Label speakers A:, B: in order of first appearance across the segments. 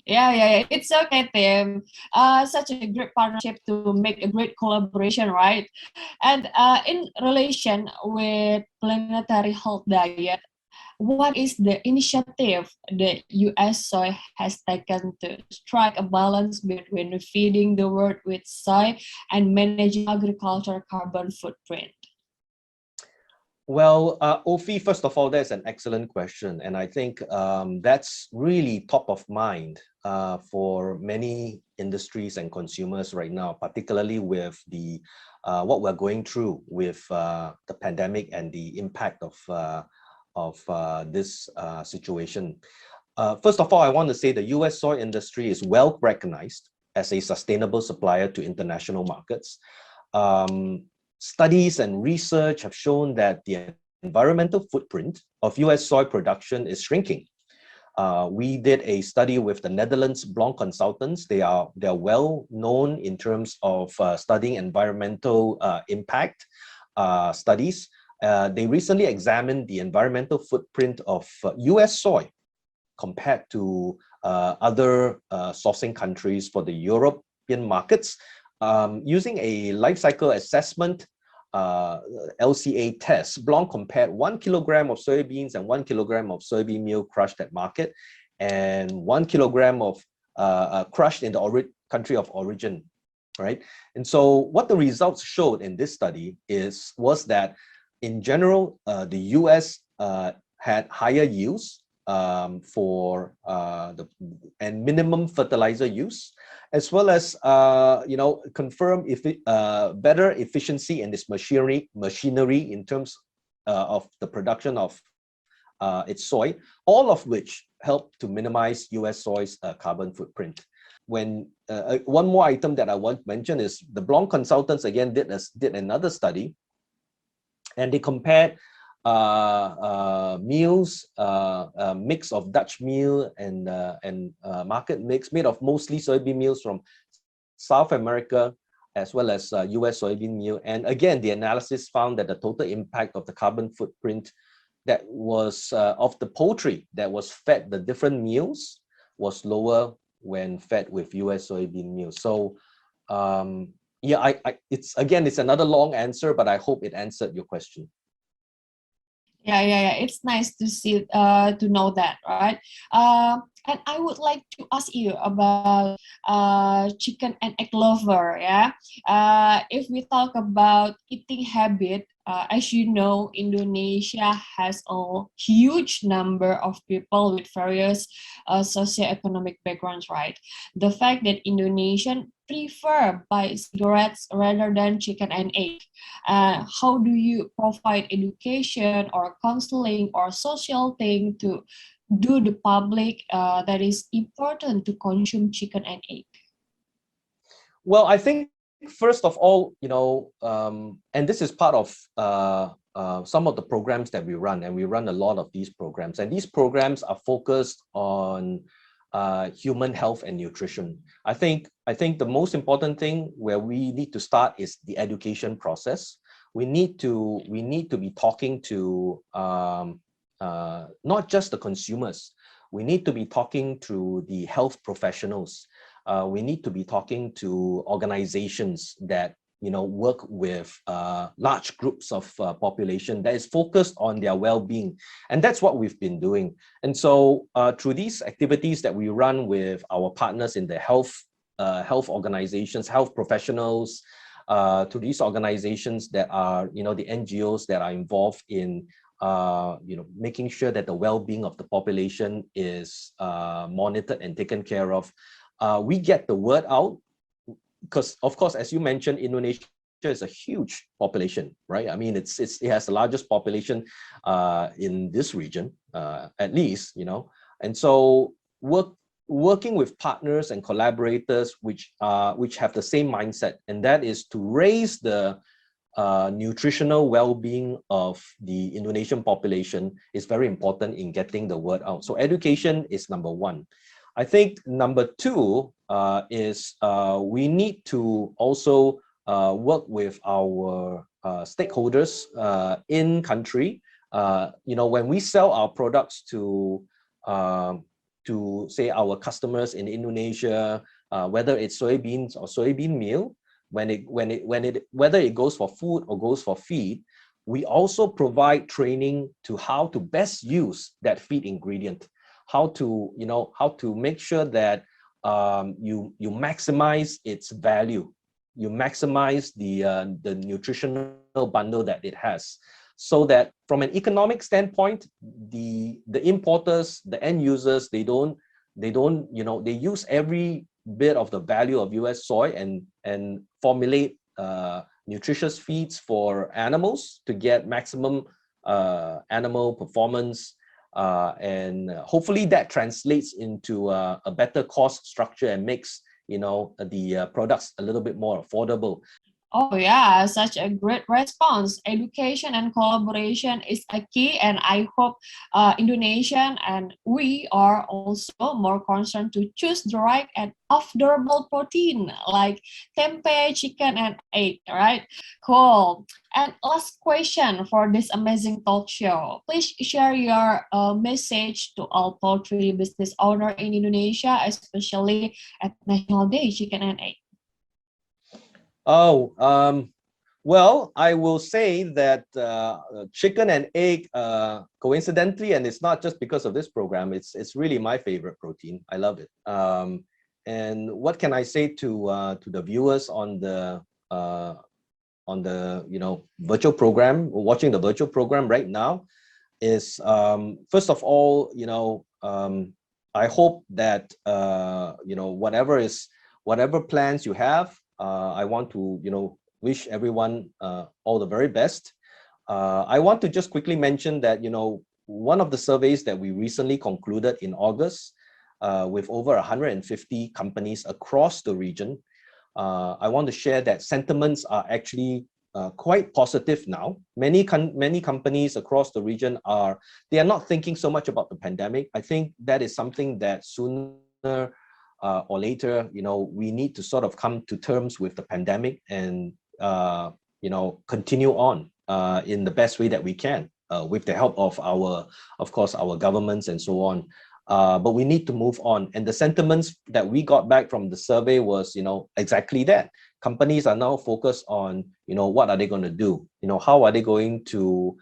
A: Yeah. It's okay, Tim. Such a great partnership to make a great collaboration, right? And in relation with planetary health diet, what is the initiative the U.S. soy has taken to strike a balance between feeding the world with soy and managing agriculture carbon footprint?
B: Well, Ofi, first of all, that's an excellent question. And I think that's really top of mind for many industries and consumers right now, particularly with the what we're going through with the pandemic and the impact of this situation. First of all, I want to say the US soy industry is well recognized as a sustainable supplier to international markets. Studies and research have shown that the environmental footprint of US soy production is shrinking. We did a study with the Netherlands Blanc consultants. They're well known in terms of studying environmental impact studies. They recently examined the environmental footprint of US soy compared to other sourcing countries for the European markets. Using a life cycle assessment LCA test, Blanc compared 1 kilogram of soybeans and 1 kilogram of soybean meal crushed at market and 1 kilogram of crushed in the country of origin, right? And so what the results showed in this study was that in general, the US had higher yields and minimum fertilizer use, as well as confirm better efficiency in this machinery in terms of the production of its soy, all of which help to minimize US soy's carbon footprint. When one more item that I want to mention is the Blanc consultants again did another study, and they compared meals, mix of Dutch meal and market mix made of mostly soybean meals from South America, as well as US soybean meal. And again, the analysis found that the total impact of the carbon footprint that was of the poultry that was fed the different meals was lower when fed with US soybean meal. So yeah, it's another long answer, but I hope it answered your question.
A: Yeah. It's nice to see, to know that, right? And I would like to ask you about chicken and egg lover. Yeah. If we talk about eating habit, as you know, Indonesia has a huge number of people with various socioeconomic backgrounds, right? The fact that Indonesian prefer buy cigarettes rather than chicken and egg. How do you provide education or counseling or social thing to do the public that is important to consume chicken and egg?
B: Well, I think first of all, and this is part of some of the programs that we run, and we run a lot of these programs, and these programs are focused on human health and nutrition. I think the most important thing where we need to start is the education process. We need to be talking to not just the consumers. We need to be talking to the health professionals. We need to be talking to organizations that work with large groups of population that is focused on their well-being, and that's what we've been doing. And so through these activities that we run with our partners in the health organizations, health professionals, to these organizations that are the NGOs that are involved in making sure that the well-being of the population is monitored and taken care of. We get the word out because, of course, as you mentioned, Indonesia is a huge population, right? I mean, it has the largest population in this region, at least, and so working with partners and collaborators which have the same mindset, and that is to raise the nutritional well-being of the Indonesian population is very important in getting the word out. So education is number one. I think number two is we need to also work with our stakeholders in country. When we sell our products to to, say, our customers in Indonesia, whether it's soybeans or soybean meal, whether it goes for food or goes for feed, we also provide training to how to best use that feed ingredient, how to make sure that you maximize its value, you maximize the nutritional bundle that it has, so that from an economic standpoint, the importers, the end users, they use every bit of the value of US soy and formulate nutritious feeds for animals to get maximum animal performance, and hopefully that translates into a better cost structure and makes the products a little bit more affordable.
A: Oh yeah, such a great response. Education and collaboration is a key, and I hope Indonesian and we are also more concerned to choose the right and affordable protein like tempeh, chicken, and egg, right? Cool. And last question for this amazing talk show. Please share your message to all poultry business owner in Indonesia, especially at National Day, Chicken and Egg.
B: Oh, well, I will say that chicken and egg, coincidentally, and it's not just because of this program, it's really my favorite protein. I love it. And what can I say to the viewers on the virtual program, watching the virtual program right now, is first of all, I hope that whatever plans you have, I want to wish everyone all the very best. I want to just quickly mention that one of the surveys that we recently concluded in August with over 150 companies across the region, I want to share that sentiments are actually quite positive now. Many companies across the region are not thinking so much about the pandemic. I think that is something that sooner or later, we need to sort of come to terms with the pandemic and, continue on in the best way that we can with the help of our governments and so on. But we need to move on. And the sentiments that we got back from the survey was, exactly that. Companies are now focused on, what are they going to do? How are they going to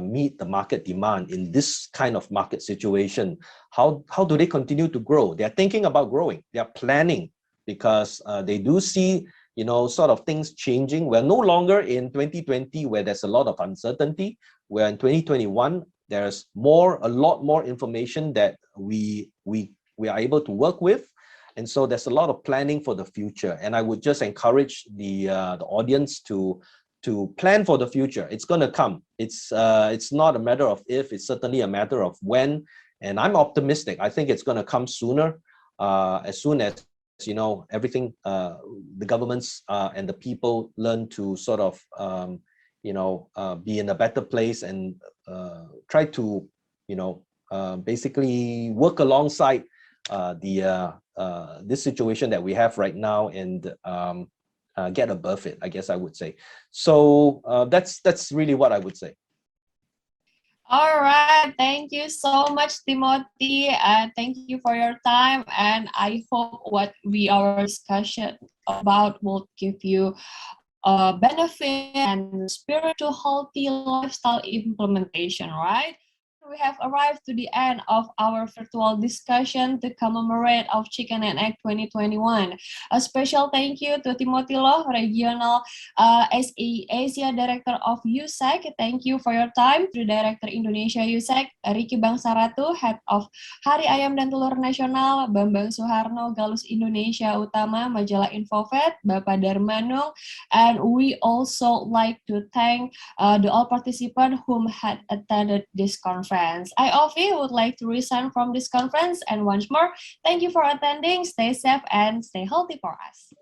B: meet the market demand in this kind of market situation? How do they continue to grow? They're thinking about growing. They're planning, because they do see, sort of things changing. We're no longer in 2020 where there's a lot of uncertainty. We're in 2021. There's a lot more information that we are able to work with. And so there's a lot of planning for the future. And I would just encourage the audience to plan for the future. It's going to come. It's not a matter of if, it's certainly a matter of when. And I'm optimistic. I think it's going to come sooner, as soon as everything, the governments and the people learn to sort of be in a better place and try to basically work alongside this situation that we have right now and get above it, I guess I would say. So that's really what I would say.
A: All right, thank you so much, Timothy. Thank you for your time, and I hope what our discussion about will give you benefit and spirit to healthy lifestyle implementation, right? We have arrived to the end of our virtual discussion to commemorate of Chicken and Egg 2021. A special thank you to Timothy Loh, Regional Asia Director of USSEC. Thank you for your time. To Director Indonesia USSEC, Ricky Bangsaratu, Head of Hari Ayam dan Telur Nasional, Bambang Suharno, Galus Indonesia Utama, Majalah Infovat, Bapak Darmanung, and we also like to thank the all participants whom had attended this conference. I, Ovi, would like to resign from this conference, and once more, thank you for attending. Stay safe and stay healthy for us.